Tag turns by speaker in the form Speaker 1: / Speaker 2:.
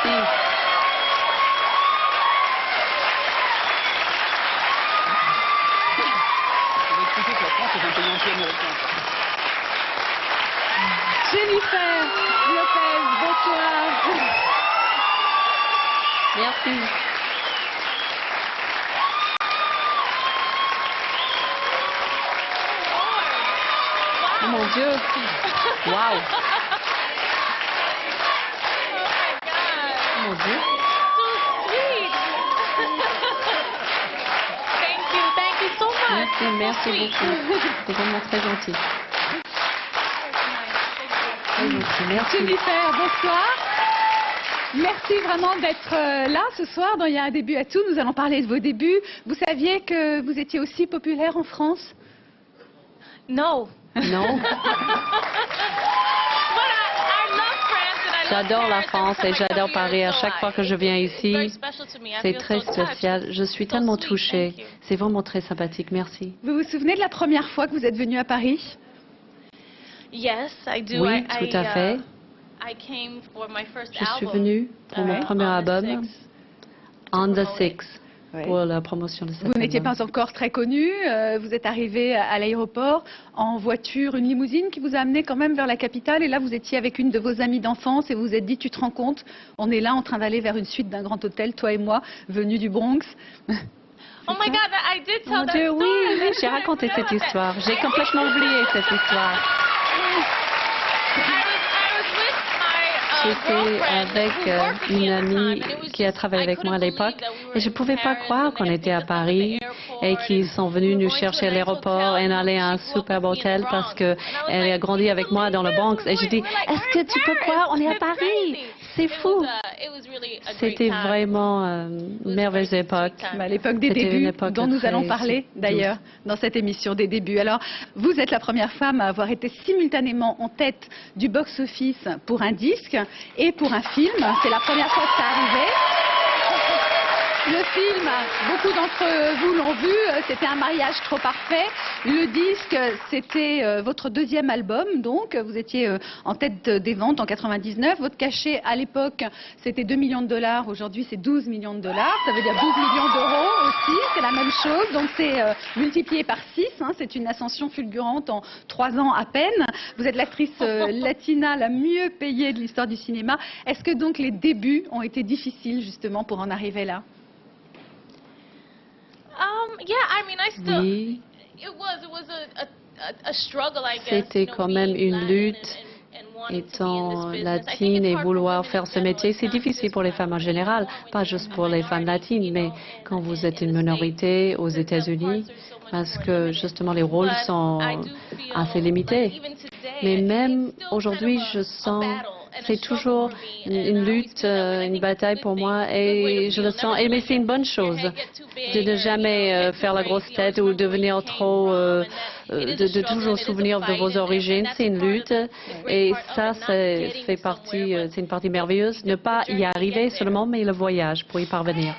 Speaker 1: Merci.
Speaker 2: Jennifer Lopez, bonsoir.
Speaker 1: Merci. Oh mon Dieu. Wow. Oh mon Dieu.
Speaker 3: Thank you so much.
Speaker 1: Merci beaucoup. C'est vraiment très gentil. Très gentil. Merci.
Speaker 2: Jennifer, bonsoir. Merci vraiment d'être là ce soir dans Il y a un début à tout. Nous allons parler de vos débuts. Vous saviez que vous étiez aussi populaire en France?
Speaker 3: No.
Speaker 1: Non. J'adore la France et j'adore Paris. À chaque fois que je viens ici, c'est très spécial. Je suis tellement touchée. C'est vraiment très sympathique. Merci.
Speaker 2: Vous vous souvenez de la première fois que vous êtes venu à Paris?
Speaker 3: Yes, I do.
Speaker 1: Oui, tout à fait. Je suis venue pour mon premier album, On the Six, pour la promotion de cet album.
Speaker 2: Vous n'étiez pas encore très connu. Vous êtes arrivé à l'aéroport en voiture, une limousine qui vous a amené quand même vers la capitale. Et là, vous étiez avec une de vos amies d'enfance et vous vous êtes dit, tu te rends compte, on est là en train d'aller vers une suite d'un grand hôtel, toi et moi, venus du Bronx.
Speaker 3: Oh my God, I did tell
Speaker 1: Mon
Speaker 3: that
Speaker 1: Dieu,
Speaker 3: story.
Speaker 1: oui, j'ai raconté cette histoire. J'ai complètement oublié cette histoire. J'étais avec une amie qui a travaillé avec moi à l'époque et je ne pouvais pas croire qu'on était à Paris et qu'ils sont venus nous chercher à l'aéroport et aller à un superbe hôtel parce qu'elle a grandi avec moi dans le Bronx. Et j'ai dit, est-ce que tu peux croire, on est à Paris? C'est fou. C'était vraiment une merveilleuse époque.
Speaker 2: L'époque des débuts dont nous allons parler d'ailleurs dans cette émission des débuts. Alors, vous êtes la première femme à avoir été simultanément en tête du box-office pour un disque et pour un film. C'est la première fois que ça arrivait. Le film, beaucoup d'entre vous l'ont vu, c'était Un mariage trop parfait. Le disque, c'était votre deuxième album, donc vous étiez en tête des ventes en 99. Votre cachet à l'époque, c'était 2 millions de dollars. Aujourd'hui, c'est 12 millions de dollars. Ça veut dire 12 millions d'euros aussi. C'est la même chose. Donc c'est multiplié par 6. C'est une ascension fulgurante en 3 ans à peine. Vous êtes l'actrice latina la mieux payée de l'histoire du cinéma. Est-ce que donc les débuts ont été difficiles justement pour en arriver là?
Speaker 1: Oui, c'était quand même une lutte. Étant latine et vouloir faire ce métier, c'est difficile pour les femmes en général, pas juste pour les femmes latines, mais quand vous êtes une minorité aux États-Unis, parce que justement les rôles sont assez limités. Mais même aujourd'hui, je sens c'est toujours une lutte, une bataille pour moi et je le sens. Mais c'est une bonne chose de ne jamais faire la grosse tête ou devenir trop, de toujours souvenir de vos origines. C'est une lutte et ça, c'est une partie merveilleuse. Ne pas y arriver seulement, mais le voyage pour y parvenir.